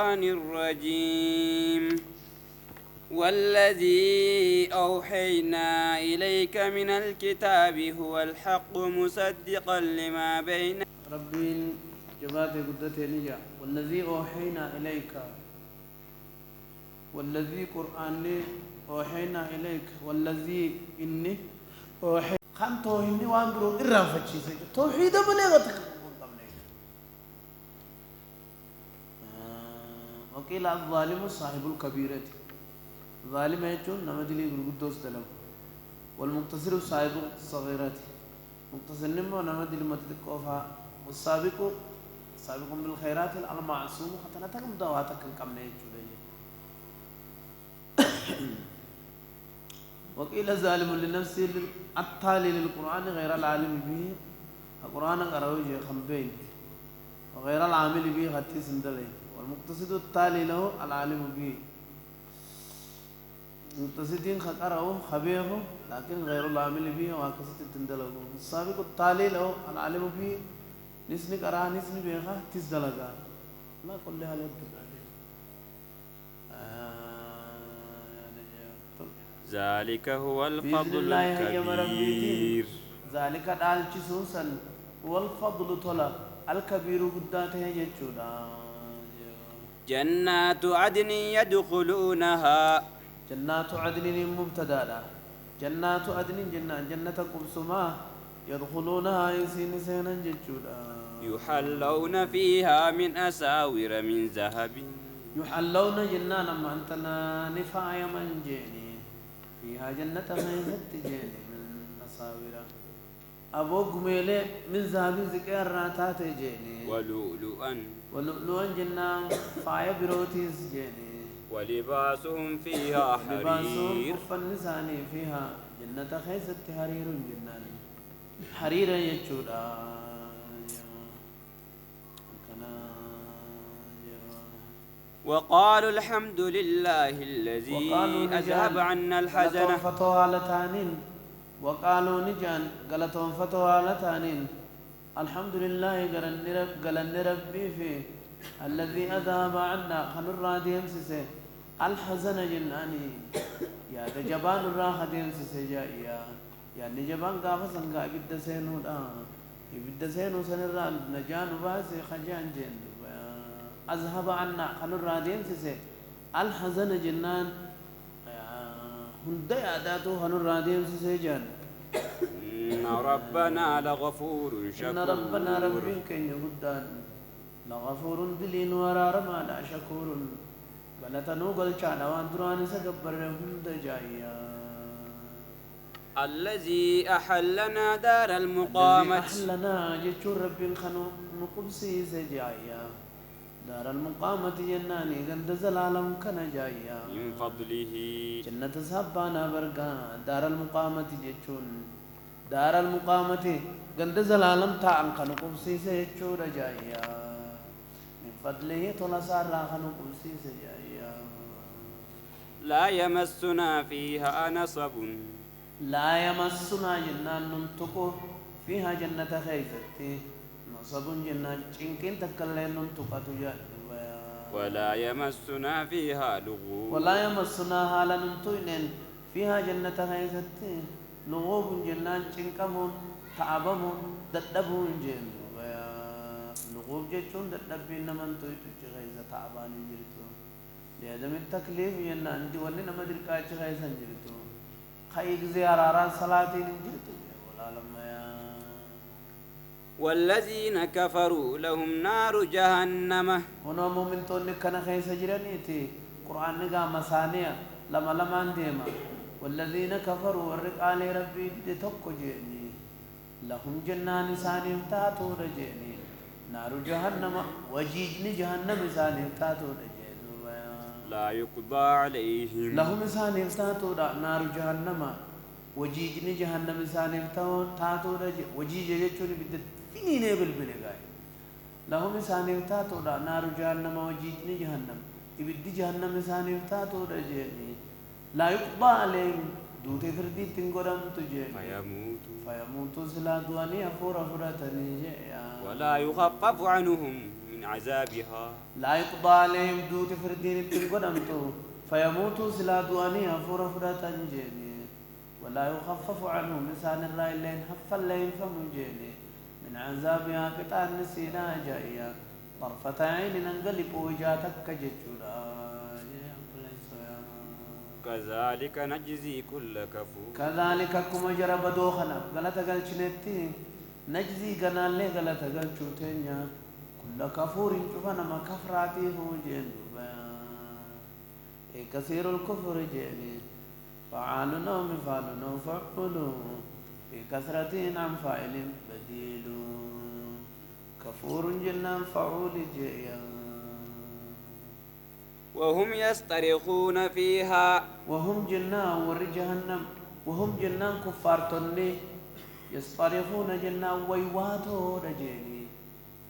الرجيم والذي أوحينا إليك من الكتاب هو الحق مصدقا لما بين ربين جبات قدته نجا والذي أوحينا إليك والذي قرآن أوحينا إليك والذي إني أوحي خان توحيني وامبرو إرافة شيء توحيد بلغتك وقيل الظالم صاحب الكبيرة ظالم يجون نمدلي بالقدوس دلم والمقتصر صاحب الصغيرات مقتصر نمو نمدلي متدقوفها والسابق سابق بالخيرات المعصوم خطنتكم دواتكم كم نيجو وقيل ظالم لنفسه التالي للقرآن غير العالم به القرآن قرأوه خمبين وغير العامل به خطي سندلي والمقتصد التالي له العالم به مقتصدين قرأوه خبيه لكن غير العامل به وكسد تندله السابق التالي له العالم به نسني قرأ نسني بيخا تزدلقا لا كل هذا ذلك هو الفضل الكبير ذلك الالجسوسا هو الفضل طلا الكبير قداته يجودا جنات عدن يدخلونها جنات عدن مبتدا جنات عدن جنة قبسما يدخلونها يسين سينا ججودا يحلون فيها من أساور من ذهب يحلون جنانا ما أنتنا نفايا من جيني فيها جنة ميزت جيني من أساور أبو قميلة من ذهب ذكر راتات جيني ولؤلؤا جنة فايا بروتيز جيني ولباسهم فيها حرير لباسهم كفا النساني فيها جنة خيست حرير جنان حريرا يجودا وقالوا الحمد لله الذي أذهب عنا الحزن وقالوا نجان قالتهم فتوى لتانين الحمد لله قال ربي في الذي أذهب عنا خنر راديم سيسي الحزن جناني يا جبان الراحة ديم سيسي جائيا يا نجبان قافا سنقا إبدا سينو إبدا سينو سنرى نجان باسي خجان جن أذهب عنا خنر راديم سيسي الحزن جنان هندي عداتو خنر راديم سيسي جان إن ربنا لغفور شكور إن ربنا ربي كي يقدان لغفور دلين ورارما لا شكور بلتنو قل شانا وانتران سكبر هند جايا الذي أحلنا دار المقامة أحلنا جتشور ربي الخنو نقبسي سجايا دار المقامة جناني قند زلالم كان جايا من فضله جنة سبانا برقا دار المقامة جتشون دار المقامة قند زلالم تاعن خنو قبسي سجور جايا من فضله تلسار خنو قبسي سجايا لا يمسنا فيها نصب لا يمسنا جنان ننتقو فيها جنة خيفتي نصب جنان چنكين تكالين ننتقى تجاه ولا يمسنا فيها لغوب ولا يمسنا حالا ننتقين فيها جنة خيفتي لغوب جنان چنكمون تعبمون ددبون جن لغوب جيشون ددبين نمن تويتو چغيزة تعباني جريتو لعدم التكليف جنان دي ولي نمدر كاچ خيزة جريتو خيق زيارة صلاة جريتو ولا لما يا والذين كفروا لهم نار جهنم هنا مؤمن توني كان خيزة جرانيتي قرآن نقا مسانيا لما انديما والذين كفروا والرقال ربي دي توكو جيني لهم جنان ساني تاتو رجيني نار جهنم وجيجني جهنم ساني تاتو رجيني لا يقضى عليهم لهم ساني تاتو نار جهنم وجيجني جهنم ساني تاتو رجيني وجيج يجوني بدت فيني بالبلغاي لهم ساني تاتو نار جهنم وجيجني جهنم يبدي جهنم ساني تاتو رجيني لا يقضى عليهم دوتي فردي تنقرم تجي فيموتوا سلا دواني أفور أفراتني ولا يخفف عنهم من عذابها لا يقضى عليهم دوت فردين التنقدمتو فيموتوا سلا دواني أفور فرطان جيني ولا يخفف عنهم لسان الرأي لين حفا لين فمجيني من عذابها قطع نسينا جائيا طرفة عين ننقلب وجاتك ججولا كذلك نجزي كل كفور كذلك كما جرب دوخنا غلطة قلتنتي نجزي قنال لي غلطة قلتوتينيا كل كفور شوفنا ما كفراتي هو جين كثير الكفر جيني فعالنا ومفعلنا وفعلوا في كثرة عن فاعل بديل كفور جنا فعول جيا وهم يصطرخون فيها وهم جنا ور جهنم وهم جنا كفار تني يصطرخون جنا ويواتو رجيني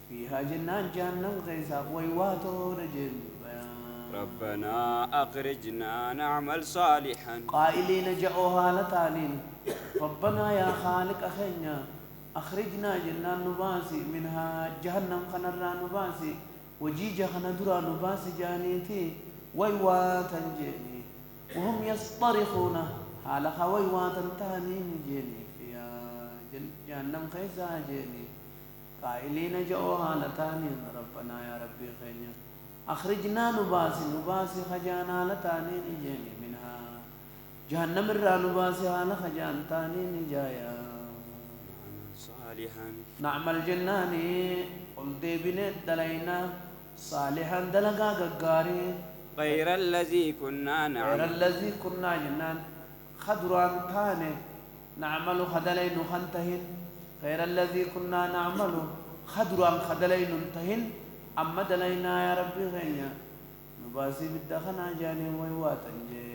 فيها جنا جهنم غيثا ويواتو رجيني ربنا أخرجنا نعمل صالحا قائلين جاءوها لتالين ربنا يا خالق أخينا أخرجنا جنا نباسي منها جهنم خنرنا نباسي وجيجة خندرا نباسي جانيتي ويواتا جيني وهم يصطرخون حالها ويواتا تانين جيني فيها جهنم خيسا جيني قائلين جاءوها لتالين ربنا يا ربي خينا أخرجنا نباسي خجانا لتانين جيني منها جهنم الرا نباسي على خجان تانين جايا صالحا نعمل جناني قل ديبنا دلينا صالحا دلقا قاري غير الذي كنا غير نعمل الذي كنا جنان خدران تاني نعمل خدلين خنتهن غير الذي كنا نعمل خدران خدلين انتهن أما دلينا يا ربي غينا نباسي بالدخنا جاني ويواتا جيا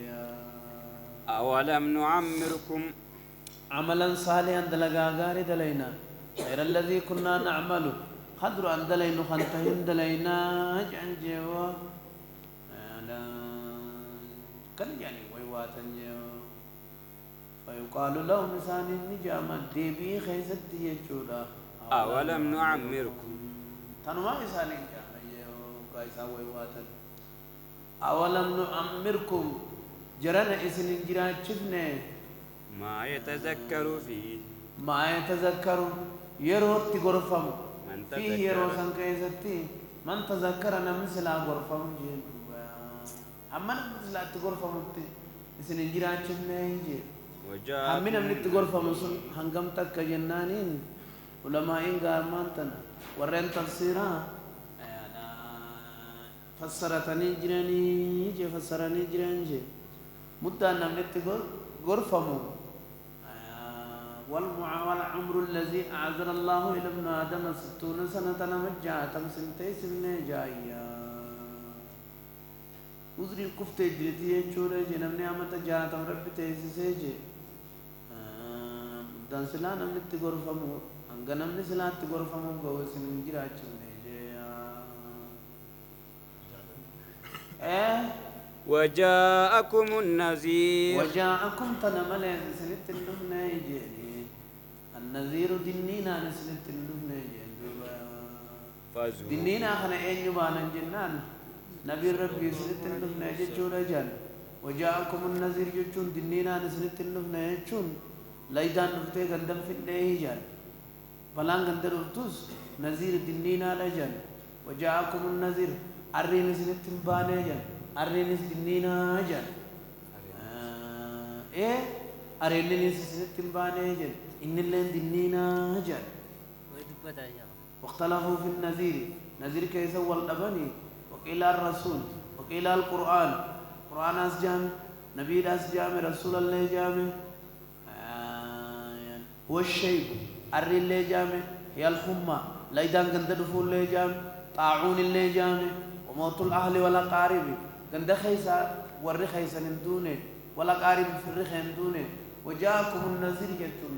أولم نعمركم عملا صالحا دلقا غاري دلينا غير الذي كنا نعمل خدر أن دلينا خنتهن دلينا جان جيوا كان يعني ويواتا جيوا فيقال له مثال النجامة ديبي خيست يجودا أولم نعمركم تنما مثالين جامع قايسا ويواتا أولم نعمركم جرنا إسن جرات شفنا ما يتذكر فيه ما يتذكر يرو تغرفم من فيه يرو سنكيزتي من تذكر نمثلا غرفم جين أما نمثلا تغرفم إسن جرات شفنا يجي همنا من تغرفم سن هنگم تك جنانين علماء غارمانتنا ورين تفسيرا فسرتني جراني فسرني جراني مدة نمت غرفمو والعمر الذي أعذر الله إلى ابن آدم 60 سنة نمجا تمسنتي سنة جايا وزري الكفتة جريتي شورة جنمني أمتا جاتا رب تيسيسي مدة سلا نمت غرفمو أنغنمني سلا تغرفمو غوثن جراچن وجاءكم النذير وجاءكم تنمل سنت النبنا يجري النذير ديننا نسنت النبنا يجري ديننا خنا أين يبانا جنان نبي ربي سنت النبنا يجري جان وجاءكم النذير يجون ديننا نسنت النبنا يجون لا يدان نفتي غندم في النهي جان بلان غندر ارتوس نذير ديننا لجان وجاءكم النذير أرين سنت النبنا جان أرينيس ديننا جل أرينيس ستنبانه جل إن اللين ديننا جل واختلفوا في النذير نذير كيس والأبني وقيل الرسول وقيل القرآن قرآن أسجام نبي أسجام رسول الله جامع هو الشيب أرين الله جامع هي الحمى لا يدان قندر فول الله جامع طاعون الله جامع وموت الأهل والأقارب غند خيسا ور خيسا دونه ولا قارب في الرخين دونه وجاءكم النذير جتون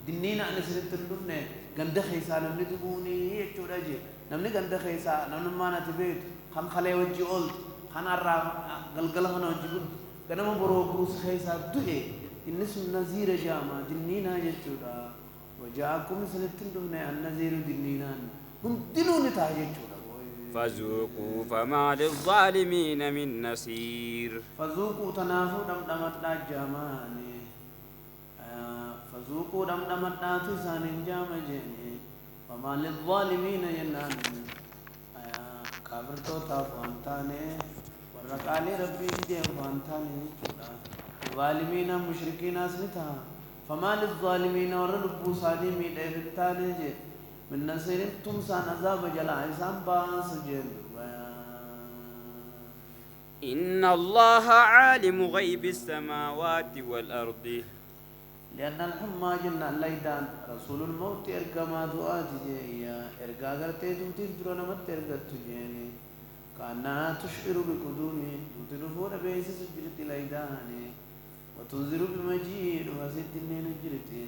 ديننا ان سنتندفنه غند خيسا نمني تبوني يچوداجي نمني غند خيسا نمن ما نتبيت خم خلي وجي اول خنا را غلغل خنا وجي غنم برو بروس خيسا دوئي الناس النذير جاما ديننا يچودا وجاءكم سنتندفنه النذير ديننا هم دينون تاجي چودا فذوقوا فما للظالمين من نصير فذوقوا تنافوا دمدمت جاماني فذوقوا دمدمت تسان جامجيني فما للظالمين ينان كابرتو تافانتاني ورقالي ربي جي فانتاني ظالمين مشركين اسمتها فما للظالمين ورلبو صالمين افتاني جي من نصير تمسان عذاب جلا إنسان باس جن إن الله عالم غيب السماوات والأرض لأن الحمى جنة ليدان رسول الموت إرقى ما دعات جيا إرقى غرتي دوتي درون مت إرقى تجيني كأنها تشعر بقدومي وتنفور بيس سجرت ليداني وتنذر بمجيء وسيد النين جرتي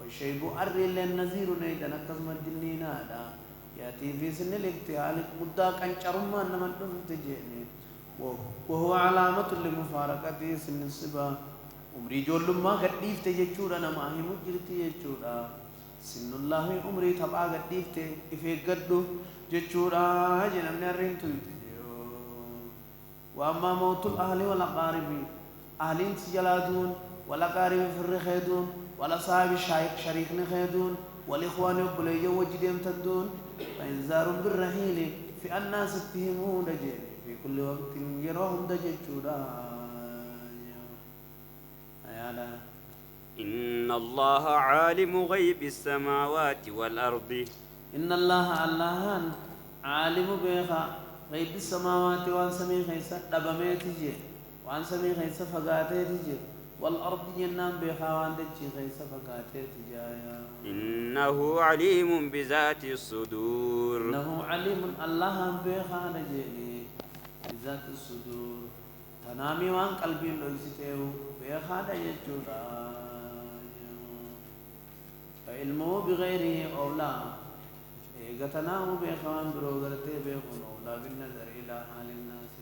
والشيب أري للنذير نيدا نكزم الدنين هذا يأتي في سن الاقتحال مدة كان شرما نمن تجيني وهو علامة لمفارقة سن الصبا عمري جول ما قديف تجيشورا نما هي مجرتي يجورا سن الله عمري تبع قديف تفي قدو جيشورا جنم نرين تيجيو وأما موت الأهل والأقارب أهلين سجلادون والأقارب في الرخيدون ولا صاحب شريك نخيدون والإخوان يقبلوا وجدهم تدون فإنذار بالرحيل في الناس اتهمون دجيل في كل وقت يروهم دجيجودا إن الله عالم غيب السماوات والأرض إن الله عالم بيخا غيب السماوات وان سمي خيسا دبميتي وان سمي خيسا فقاتيتي والأرض جنان بخوان دجي غيس فقاتي تجايا إنه عليم بذات الصدور إنه عليم الله بخان جيني بذات الصدور تنامي وان قلبي لويستيو بخان يجورا فعلمه بغيره أولى إيغتناه بخوان بروغرتي بخون أولى بالنظر إلى حال الناس